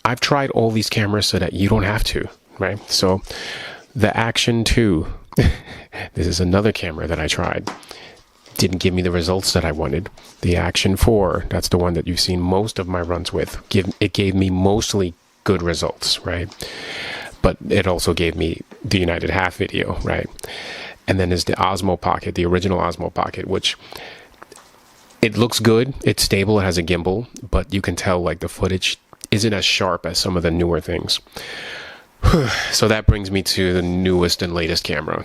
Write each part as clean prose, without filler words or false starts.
I've tried all these cameras so that you don't have to, right? So the Action 2, this is another camera that I tried. Didn't give me the results that I wanted. The Action 4, that's the one that you've seen most of my runs with. It gave me mostly good results, right? But it also gave me the United Half video, right? And then there's the Osmo Pocket, the original Osmo Pocket, which it looks good. It's stable. It has a gimbal, but you can tell like the footage isn't as sharp as some of the newer things. So that brings me to the newest and latest camera,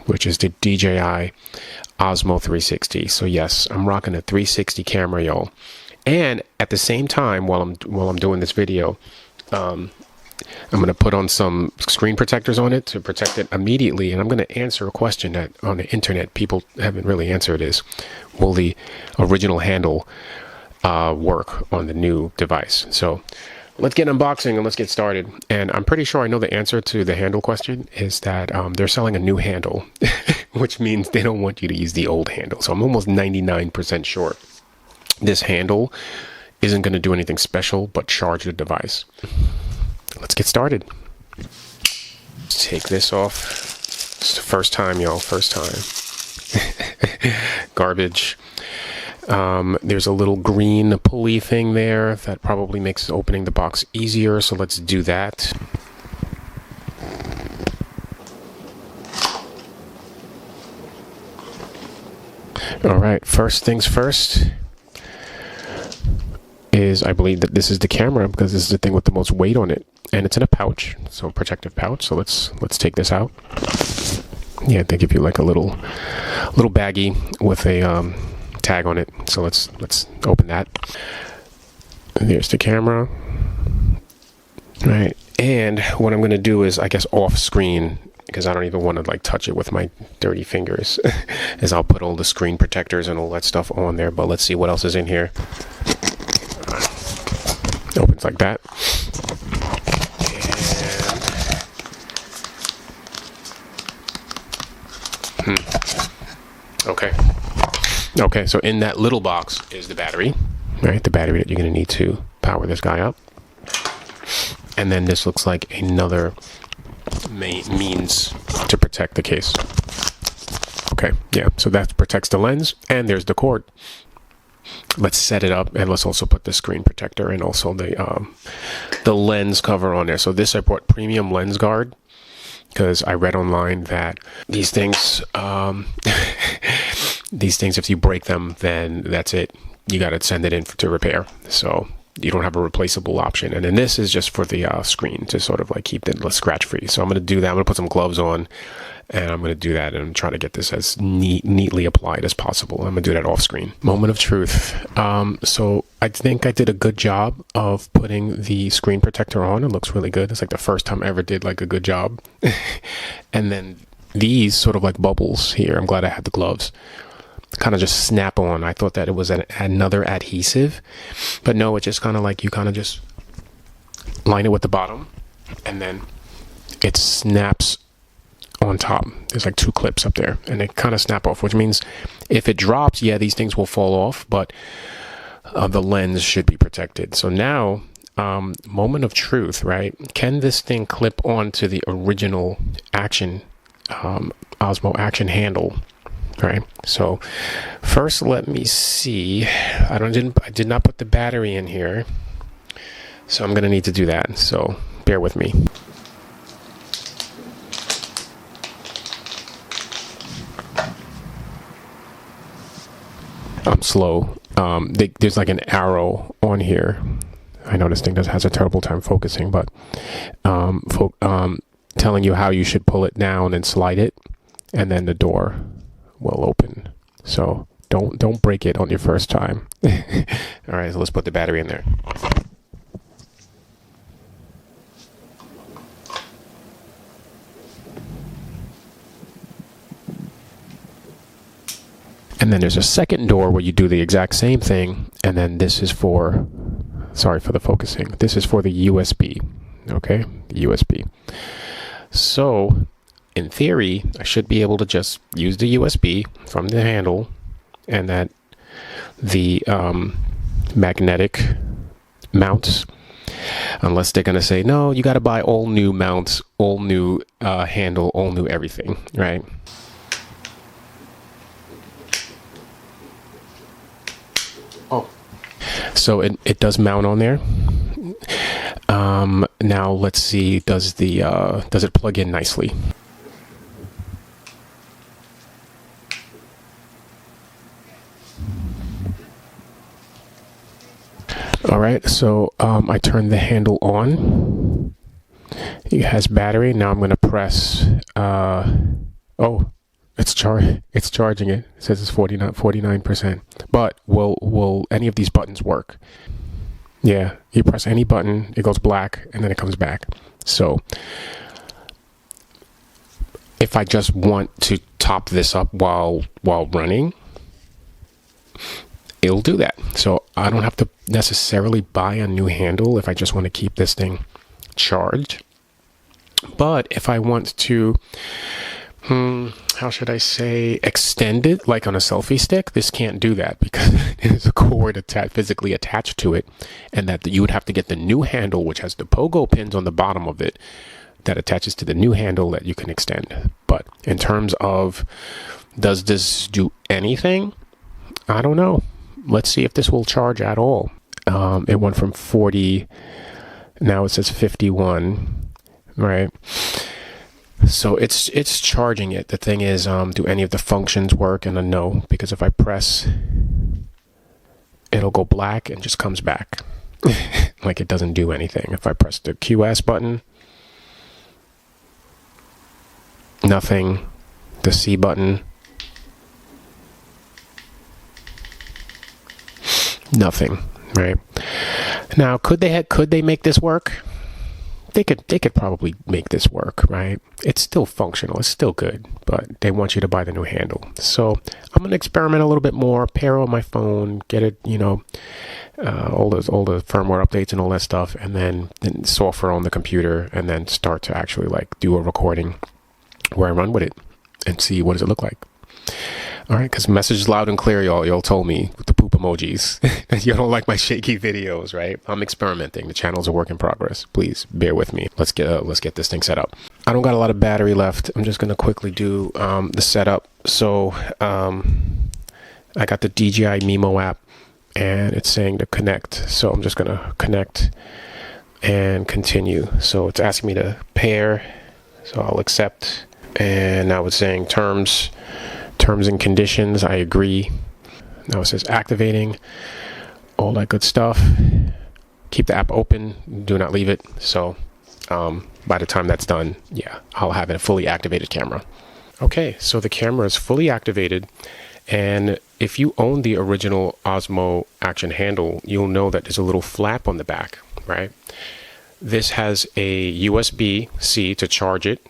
which is the DJI Osmo 360. So yes, I'm rocking a 360 camera, y'all. And at the same time, while I'm doing this video, I'm going to put on some screen protectors on it to protect it immediately. And I'm going to answer a question that on the internet people haven't really answered is, will the original handle work on the new device? So let's get unboxing and let's get started. And I'm pretty sure I know the answer to the handle question is that they're selling a new handle, which means they don't want you to use the old handle. So I'm almost 99% sure this handle isn't going to do anything special but charge the device. Let's get started. Take this off. It's the first time, y'all. First time. Garbage. There's a little green pulley thing there that probably makes opening the box easier. So let's do that. All right. First things first is I believe that this is the camera because this is the thing with the most weight on it. And it's in a pouch, so a protective pouch. So let's take this out. Yeah, they give you like a little baggie with a tag on it. So let's open that. There's the camera. All right, and what I'm going to do is, I guess off screen, because I don't even want to like touch it with my dirty fingers, is I'll put all the screen protectors and all that stuff on there. But let's see what else is in here. Opens like that. Okay, so in that little box is the battery, right? The battery that you're going to need to power this guy up. And then this looks like another means to protect the case. Okay, yeah, so that protects the lens, and there's the cord. Let's set it up, and let's also put the screen protector and also the lens cover on there. So this I bought premium lens guard, because I read online that these things, if you break them, then that's it. You got to send it in to repair. So you don't have a replaceable option. And then this is just for the screen to sort of like keep it scratch free. So I'm going to do that. I'm going to put some gloves on, and I'm going to do that and try to get this as neatly applied as possible. I'm going to do that off screen. Moment of truth. So I think I did a good job of putting the screen protector on. It looks really good. It's like the first time I ever did like a good job. And then these sort of like bubbles here, I'm glad I had the gloves, kind of just snap on. I thought that it was another adhesive, but no, it's just kind of like you kind of just line it with the bottom and then it snaps on top. There's like two clips up there and they kind of snap off, which means if it drops, yeah, these things will fall off, but the lens should be protected. So now, moment of truth, right? Can this thing clip onto the original Action, Osmo Action handle? Right. So first, let me see. I did not put the battery in here, so I'm going to need to do that. So bear with me. I'm slow. There's like an arrow on here. I know this thing has a terrible time focusing, but telling you how you should pull it down and slide it, and then the door will open. So don't break it on your first time. All right, so let's put the battery in there. And then there's a second door where you do the exact same thing, and then this is for, sorry for the focusing, this is for the USB. Okay, the USB. So in theory, I should be able to just use the USB from the handle, and that the magnetic mounts unless they're going to say, no, you got to buy all new mounts, all new handle, all new everything, right? Oh, so it does mount on there. Now let's see, does it plug in nicely? All right, so I turned the handle on. It has battery. Now I'm going to press. Oh, it's charging it. It says it's 49%. But will any of these buttons work? Yeah, you press any button, it goes black, and then it comes back. So if I just want to top this up while running, it'll do that. So I don't have to necessarily buy a new handle if I just want to keep this thing charged. But if I want to, how should I say, extend it like on a selfie stick, this can't do that because there's a cord physically attached to it, and that you would have to get the new handle, which has the pogo pins on the bottom of it that attaches to the new handle that you can extend. But in terms of, does this do anything? I don't know. Let's see if this will charge at all. It went from 40, now it says 51, right? So it's charging it. The thing is, do any of the functions work? And a no, because if I press, it'll go black and just comes back. Like it doesn't do anything. If I press the QS button, nothing. The C button, nothing, right? Now, could they make this work? They could probably make this work, right? It's still functional, it's still good, but they want you to buy the new handle. So I'm gonna experiment a little bit more, pair it on my phone, get it, all the firmware updates and all that stuff, and then software on the computer, and then start to actually like do a recording where I run with it and see what does it look like. All right, because message is loud and clear, y'all. Y'all told me with the poop emojis. You don't like my shaky videos, right? I'm experimenting. The channel's a work in progress. Please bear with me. Let's get this thing set up. I don't got a lot of battery left. I'm just gonna quickly do the setup. So I got the DJI Mimo app, and it's saying to connect. So I'm just gonna connect and continue. So it's asking me to pair. So I'll accept. And now it's saying terms and conditions. I agree. Now it says activating, all that good stuff. Keep the app open, do not leave it. So by the time that's done, yeah, I'll have a fully activated camera. Okay, so the camera is fully activated, and if you own the original Osmo Action handle, you'll know that there's a little flap on the back, right? This has a USB-C to charge it.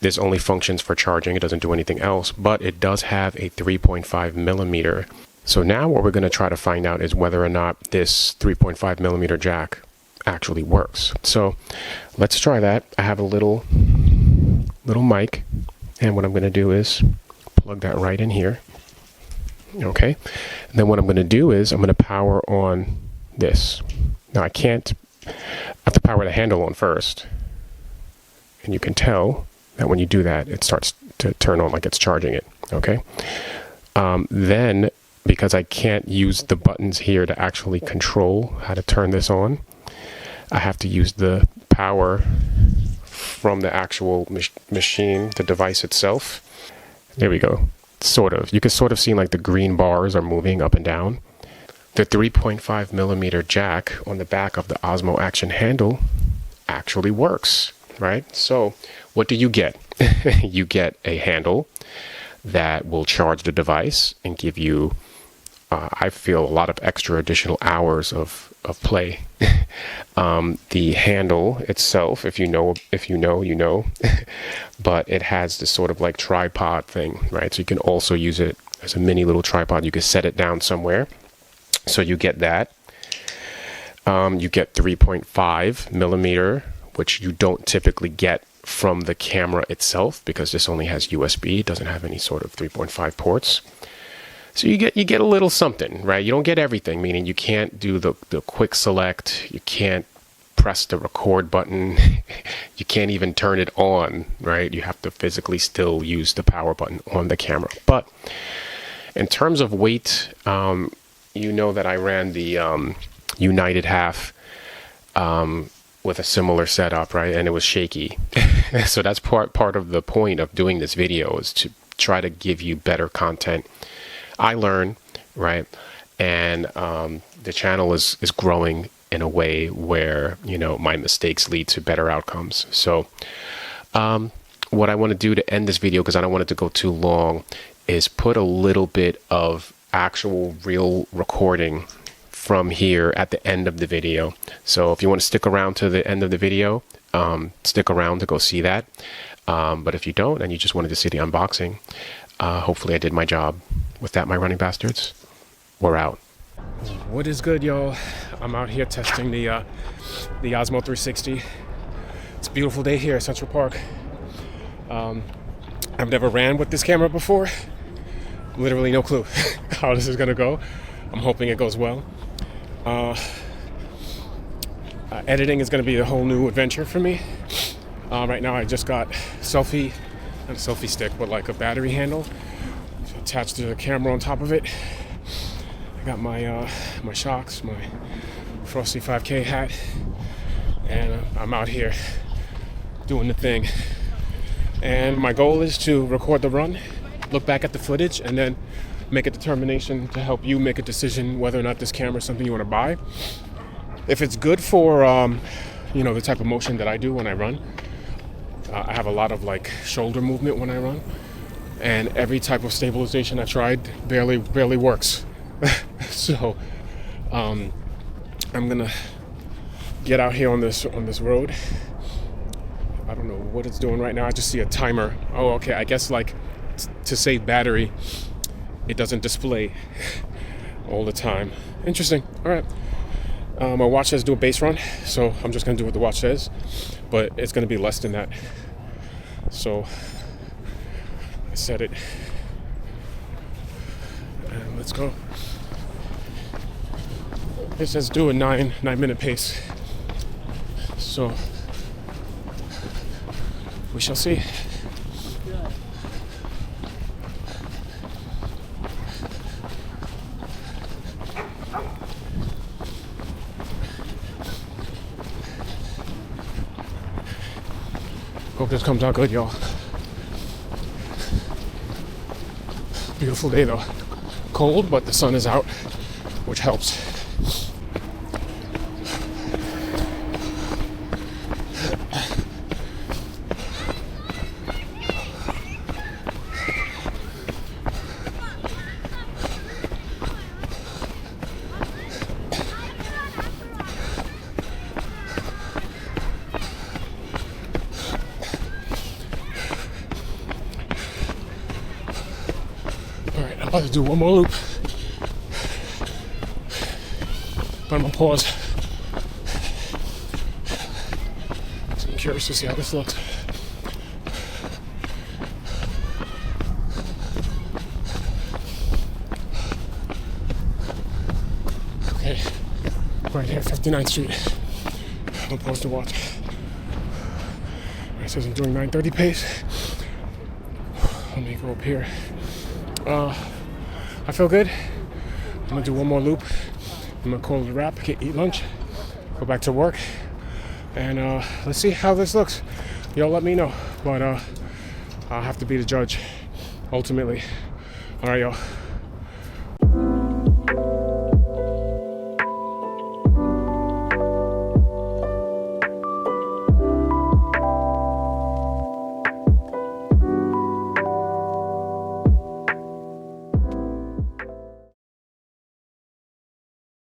This only functions for charging. It doesn't do anything else, but it does have a 3.5 millimeter. So now what we're going to try to find out is whether or not this 3.5 millimeter jack actually works. So let's try that. I have a little mic, and what I'm going to do is plug that right in here. Okay. And then what I'm going to do is I'm going to power on this. Now I have to power the handle on first, and you can tell that when you do that, it starts to turn on like it's charging it, okay? Then, because I can't use the buttons here to actually control how to turn this on, I have to use the power from the actual machine, the device itself. There we go, sort of. You can sort of see like the green bars are moving up and down. The 3.5 millimeter jack on the back of the Osmo Action handle actually works, right? So what do you get? You get a handle that will charge the device and give you, I feel, a lot of extra additional hours of play. The handle itself, if you know, you know, but it has this sort of like tripod thing, right? So you can also use it as a mini little tripod. You can set it down somewhere. So you get that. You get 3.5 millimeter, which you don't typically get from the camera itself because this only has USB. It doesn't have any sort of 3.5 ports. So you get a little something, right? You don't get everything, meaning you can't do the quick select. You can't press the record button. You can't even turn it on, right? You have to physically still use the power button on the camera. But in terms of weight, you know that I ran the United half with a similar setup, right? And it was shaky. So that's part of the point of doing this video, is to try to give you better content. I learn, right? And the channel is growing in a way where, you know, my mistakes lead to better outcomes. So what I want to do to end this video, because I don't want it to go too long, is put a little bit of actual real recording from here at the end of the video. So if you want to stick around to the end of the video, stick around to go see that. But if you don't, and you just wanted to see the unboxing, hopefully I did my job. With that, my running bastards, we're out. What is good, y'all? I'm out here testing the Osmo 360. It's a beautiful day here at Central Park. I've never ran with this camera before. Literally no clue how this is gonna go. I'm hoping it goes well. Editing is gonna be a whole new adventure for me. Right now I just got not a selfie stick, but like a battery handle attached to the camera on top of it. I got my my shocks, my Frosty 5K hat, and I'm out here doing the thing. And my goal is to record the run, look back at the footage, and then make a determination to help you make a decision whether or not this camera is something you want to buy. If it's good for you know, the type of motion that I do when I run. I have a lot of like shoulder movement when I run, and every type of stabilization I tried barely works. So I'm gonna get out here on this road. I don't know what it's doing right now. I just see a timer. Oh, okay. I guess like to save battery, it doesn't display all the time. Interesting. All right. My watch says do a base run, so I'm just gonna do what the watch says, but it's gonna be less than that. So I set it, and let's go. It says do a 9-minute pace, so we shall see. Hope this comes out good, y'all. Beautiful day though. Cold, but the sun is out, which helps. I'm about to do one more loop, but I'm gonna pause. So I'm curious to see how this looks. Okay, right here, 59th Street. I'm gonna pause to watch. It says I'm doing 9:30 pace. Let me go up here. I feel good. I'm gonna do one more loop. I'm gonna call it a wrap, eat lunch, go back to work, and let's see how this looks. Y'all let me know, but I'll have to be the judge ultimately. All right, y'all.